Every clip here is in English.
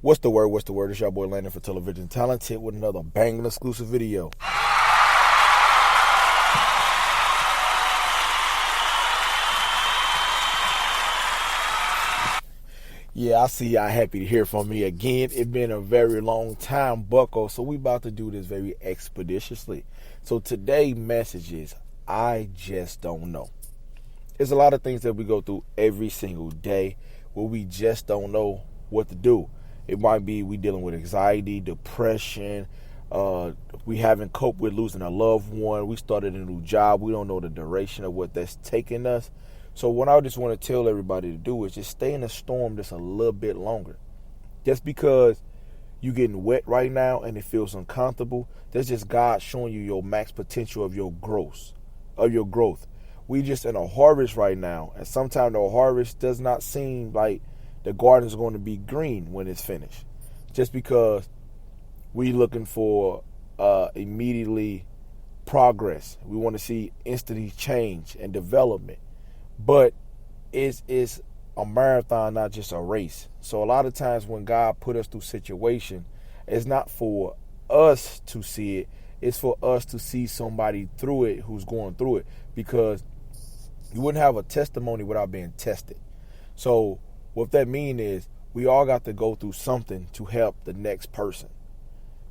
What's the word? What's the word? It's your boy Landon for Television Talented with another banging exclusive video. Yeah, I see y'all happy to hear from me again. It's been a very long time, bucko, so we about to do this very expeditiously. So today's message is, I just don't know. There's a lot of things that we go through every single day where we just don't know what to do. It might be we dealing with anxiety, depression, we haven't coped with losing a loved one, we started a new job, we don't know the duration of what that's taking us. So what I just want to tell everybody to do is just stay in the storm just a little bit longer. Just because you're getting wet right now and it feels uncomfortable, that's just God showing you your max potential of your growth. We just in a harvest right now, and sometimes the harvest does not seem like the garden is going to be green when it's finished. Just because we looking for immediately progress. We want to see instantly change and development. But it's a marathon, not just a race. So a lot of times when God put us through situation, it's not for us to see it. It's for us to see somebody through it who's going through it. Because you wouldn't have a testimony without being tested. So what that means is we all got to go through something to help the next person.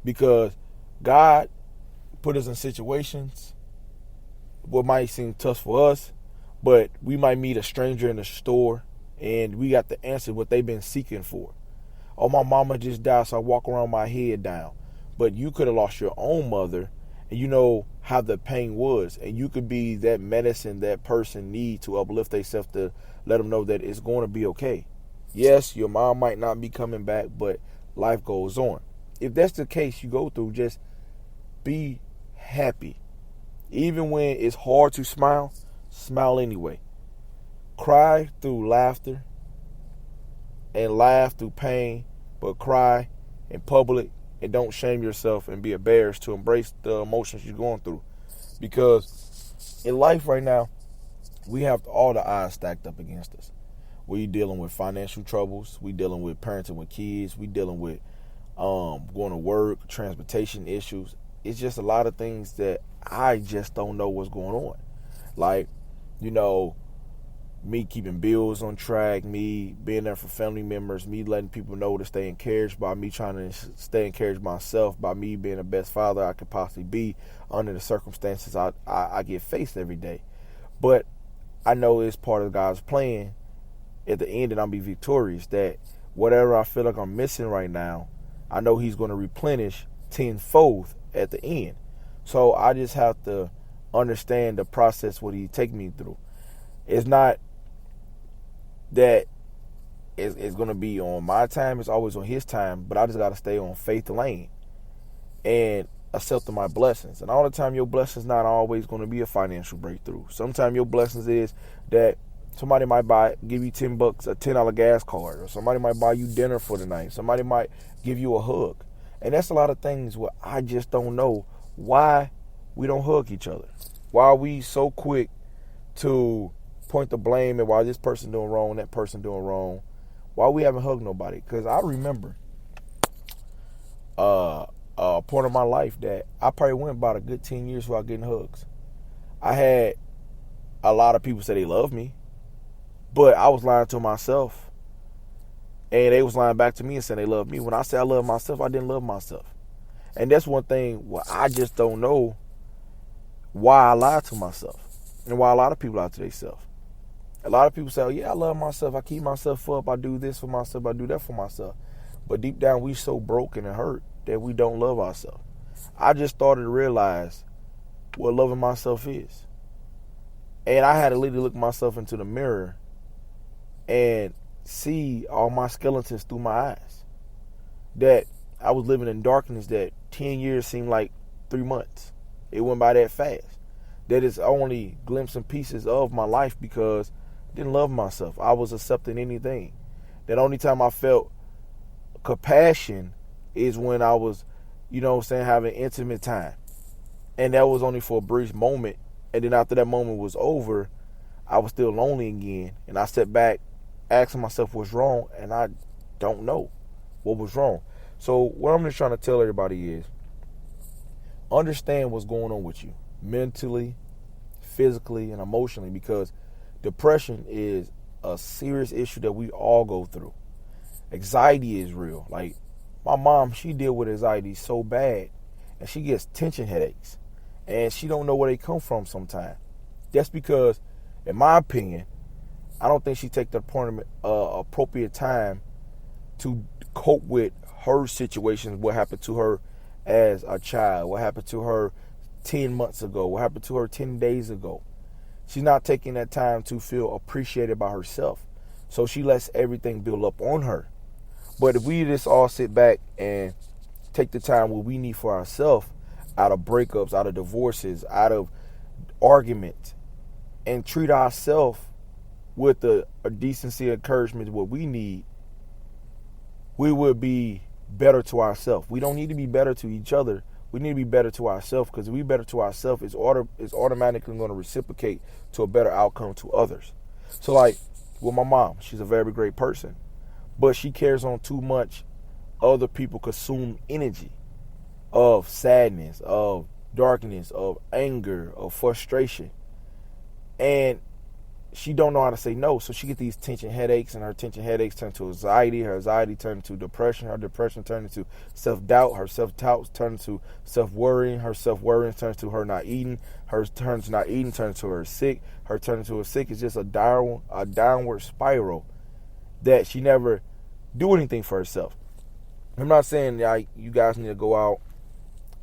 Because God put us in situations what might seem tough for us, but we might meet a stranger in the store and we got to answer what they've been seeking for. Oh, my mama just died, so I walk around my head down. But you could have lost your own mother, and you know how the pain was. And you could be that medicine that person needs to uplift themselves, to let them know that it's going to be okay. Yes, your mom might not be coming back, but life goes on. If that's the case you go through, just be happy. Even when it's hard to smile, smile anyway. Cry through laughter and laugh through pain, but cry in public and don't shame yourself and be embarrassed to embrace the emotions you're going through. Because in life right now, we have all the odds stacked up against us. We dealing with financial troubles. We dealing with parenting with kids. We dealing with going to work, transportation issues. It's just a lot of things that I just don't know what's going on. Like, you know, me keeping bills on track, me being there for family members, me letting people know to stay encouraged, by me trying to stay encouraged myself, by me being the best father I could possibly be under the circumstances I get faced every day. But I know it's part of God's plan at the end that I'll be victorious, that whatever I feel like I'm missing right now, I know He's going to replenish tenfold at the end. So I just have to understand the process, what He take me through. It's not that it's going to be on my time. It's always on His time. But I just got to stay on faith lane and accept my blessings. And all the time, your blessings not always going to be a financial breakthrough. Sometimes your blessings is that somebody might give you $10, a $10 gas card, or somebody might buy you dinner for the night. Somebody might give you a hug. And that's a lot of things where I just don't know why we don't hug each other. Why are we so quick to point the blame and why this person doing wrong, that person doing wrong? Why we haven't hugged nobody? Because I remember a point of my life that I probably went about a good 10 years without getting hugs. I had a lot of people say they love me, but I was lying to myself, and they was lying back to me and saying they love me. When I say I love myself, I didn't love myself. And that's one thing where I just don't know why I lie to myself, and why a lot of people lie to themselves. A lot of people say, oh, yeah, I love myself. I keep myself up. I do this for myself. I do that for myself. But deep down, we so broken and hurt that we don't love ourselves. I just started to realize what loving myself is. And I had to literally look myself into the mirror and see all my skeletons through my eyes. That I was living in darkness, that 10 years seemed like 3 months. It went by that fast. That is only glimpses and pieces of my life because I didn't love myself. I was accepting anything. That only time I felt compassion is when I was, having intimate time. And that was only for a brief moment. And then after that moment was over, I was still lonely again. And I stepped back, asking myself what's wrong, and I don't know. what was wrong. So what I'm just trying to tell everybody is understand what's going on with you mentally, physically, and emotionally, because depression is a serious issue that we all go through. Anxiety is real. Like my mom, she deal with anxiety so bad, and she gets tension headaches, and she don't know where they come from sometimes. That's because, in my opinion, I don't think she take the appropriate time to cope with her situations, what happened to her as a child, what happened to her 10 months ago, what happened to her 10 days ago. She's not taking that time to feel appreciated by herself. So she lets everything build up on her. But if we just all sit back and take the time what we need for ourselves, out of breakups, out of divorces, out of arguments, and treat ourselves with a decency and encouragement what we need, we would be better to ourselves. We don't need to be better to each other. We need to be better to ourselves, because if we better to ourselves, it's automatically going to reciprocate to a better outcome to others. So like with my mom, she's a very great person, but she cares on too much other people consume energy of sadness, of darkness, of anger, of frustration. And she don't know how to say no, so she get these tension headaches, and her tension headaches turn to anxiety, her anxiety turn to depression, her depression turn into self-doubt, her self-doubt turns to self-worrying, her self-worrying turns to her not eating, her turns to not eating turns to her sick, her turn to her sick is just a downward spiral that she never do anything for herself. I'm not saying that you guys need to go out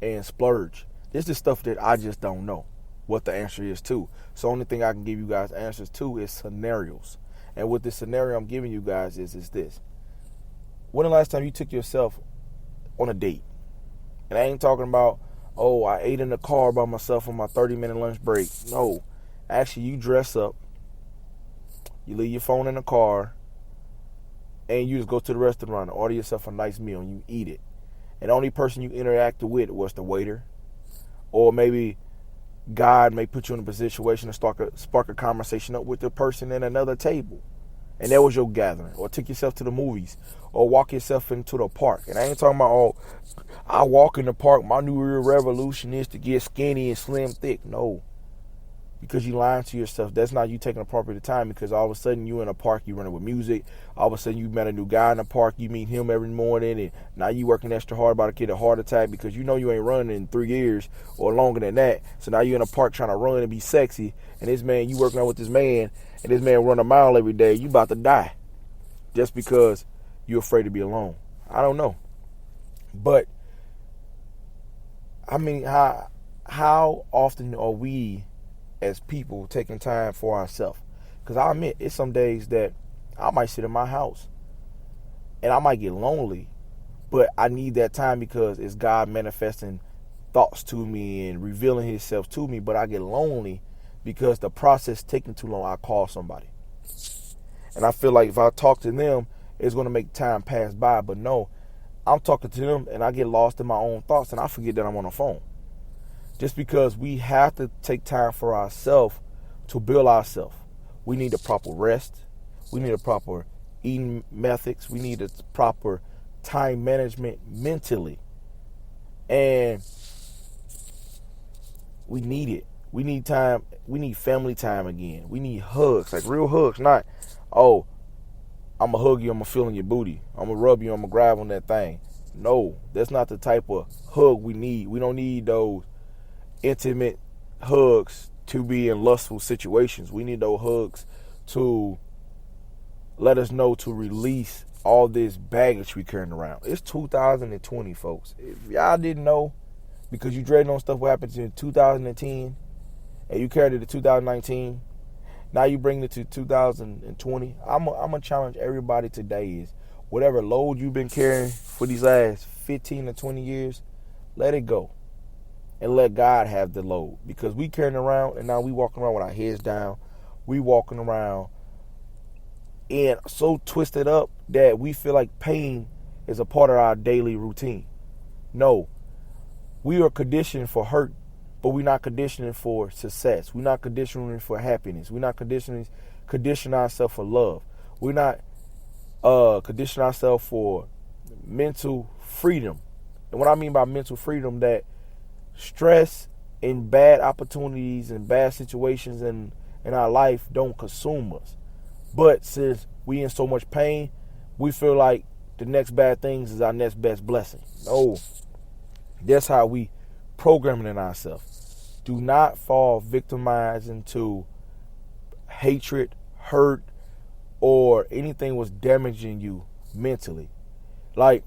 and splurge. This is stuff that I just don't know what the answer is to. So only thing I can give you guys answers to is scenarios. And what this scenario I'm giving you guys is this. When the last time you took yourself on a date? And I ain't talking about, oh, I ate in the car by myself on my 30-minute lunch break. No. Actually, you dress up, you leave your phone in the car, and you just go to the restaurant and order yourself a nice meal and you eat it. And the only person you interacted with was the waiter. Or maybe God may put you in a situation to spark a conversation up with the person at another table. And that was your gathering. Or took yourself to the movies. Or walk yourself into the park. And I ain't talking about, oh, I walk in the park, my New Year resolution is to get skinny and slim thick. No. Because you lying to yourself. That's not you taking appropriate time, because all of a sudden you in a park, you running with music. All of a sudden you met a new guy in the park, you meet him every morning, and now you working extra hard about to get a heart attack because you know you ain't running in 3 years or longer than that. So now you in a park trying to run and be sexy, and this man, you working out with this man, and this man run a mile every day, you about to die. Just because you're afraid to be alone. I don't know. But I mean, how often are we as people taking time for ourselves? Because I admit, it's some days that I might sit in my house and I might get lonely, but I need that time because it's God manifesting thoughts to me and revealing himself to me. But I get lonely because the process taking too long. I call somebody, and I feel like if I talk to them, it's going to make time pass by. But no, I'm talking to them and I get lost in my own thoughts and I forget that I'm on the phone. Just because we have to take time for ourselves to build ourselves. We need a proper rest. We need a proper eating methods. We need a proper time management mentally. And we need it. We need time. We need family time again. We need hugs, like real hugs. Not, oh, I'm going to hug you, I'm going to feel in your booty. I'm going to rub you, I'm going to grab on that thing. No, that's not the type of hug we need. We don't need those intimate hugs to be in lustful situations. We need those hugs to let us know to release all this baggage we carrying around. It's 2020, folks. If y'all didn't know, because you dreading on stuff what happened in 2010 and you carried it to 2019, now you bring it to 2020. I'm gonna challenge everybody today is whatever load you've been carrying for these last 15 to 20 years, let it go. And let God have the load. Because we carrying around and now we walking around with our heads down. We walking around and so twisted up that we feel like pain is a part of our daily routine. No. We are conditioned for hurt, but we're not conditioning for success. We're not conditioning for happiness. We're not conditioning ourselves for love. We're not conditioning ourselves for mental freedom. And what I mean by mental freedom, that stress and bad opportunities and bad situations in our life don't consume us. But since we in so much pain, we feel like the next bad things is our next best blessing. No, that's how we programming in ourselves. Do not fall victimized into hatred, hurt, or anything was damaging you mentally. Like,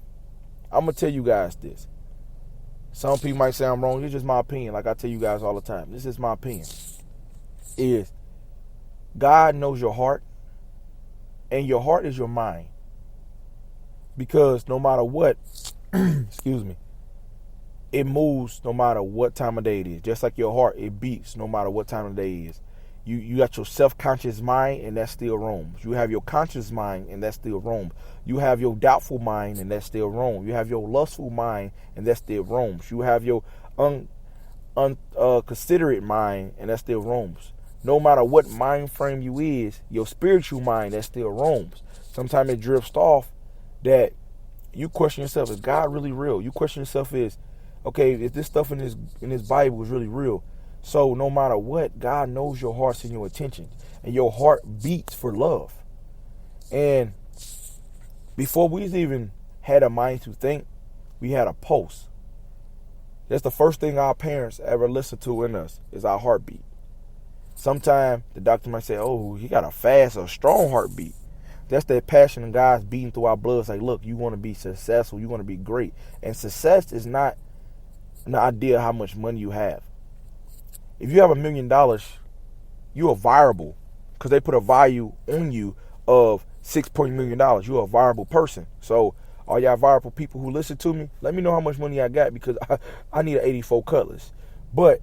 I'm going to tell you guys this. Some people might say I'm wrong. It's just my opinion. Like I tell you guys all the time. This is my opinion. Is God knows your heart, and your heart is your mind. Because no matter what, excuse me, it moves no matter what time of day it is. Just like your heart, it beats no matter what time of day it is. You got your self-conscious mind, and that still roams. You have your conscious mind, and that still roams. You have your doubtful mind, and that still roams. You have your lustful mind, and that still roams. You have your considerate mind, and that still roams. No matter what mind frame you is, your spiritual mind, that still roams. Sometimes it drifts off that you question yourself, is God really real? You question yourself is, okay, if this stuff in this Bible is really real. So no matter what, God knows your hearts and your intentions. And your heart beats for love. And before we even had a mind to think, we had a pulse. That's the first thing our parents ever listened to in us, is our heartbeat. Sometimes the doctor might say, oh, he got a fast or strong heartbeat. That's that passion of God's beating through our blood. It's like, look, you want to be successful. You want to be great. And success is not an idea how much money you have. If you have $1 million, you are viable, because they put a value on you of $6 million. You're a viable person. So all y'all viable people who listen to me, let me know how much money I got, because I need an 84 Cutlass. But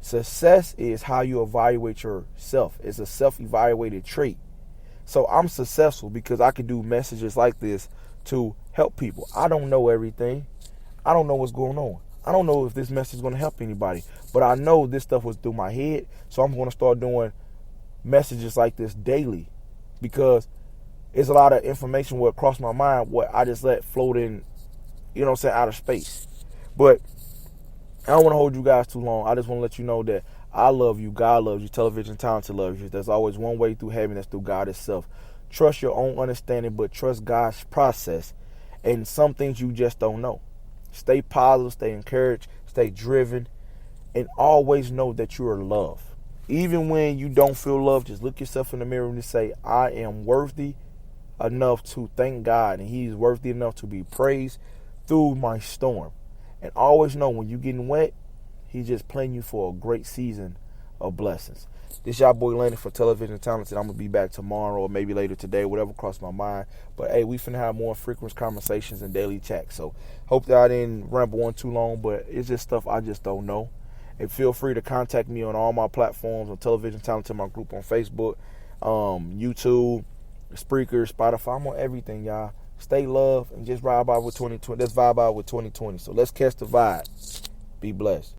success is how you evaluate yourself. It's a self-evaluated trait. So I'm successful because I can do messages like this to help people. I don't know everything. I don't know what's going on. I don't know if this message is going to help anybody. But I know this stuff was through my head. So I'm going to start doing messages like this daily, because it's a lot of information what crossed my mind, what I just let float in, outer space. But I don't want to hold you guys too long. I just want to let you know that I love you. God loves you. Television Talented loves you. There's always one way through heaven. That's through God Himself. Trust your own understanding, but trust God's process. And some things you just don't know. Stay positive. Stay encouraged. Stay driven. And always know that you are loved. Even when you don't feel loved, just look yourself in the mirror and say, I am worthy enough to thank God. And He's worthy enough to be praised through my storm. And always know when you're getting wet, He's just playing you for a great season of blessings. This y'all boy Landon for Television Talented. I'm going to be back tomorrow or maybe later today, whatever crossed my mind. But, hey, we finna have more frequent conversations and daily chats. So, hope that I didn't ramble on too long, but it's just stuff I just don't know. And feel free to contact me on all my platforms, on Television Talented, my group on Facebook, YouTube, Spreaker, Spotify. I'm on everything, y'all. Stay love and just vibe out with 2020. Let's vibe out with 2020. So, let's catch the vibe. Be blessed.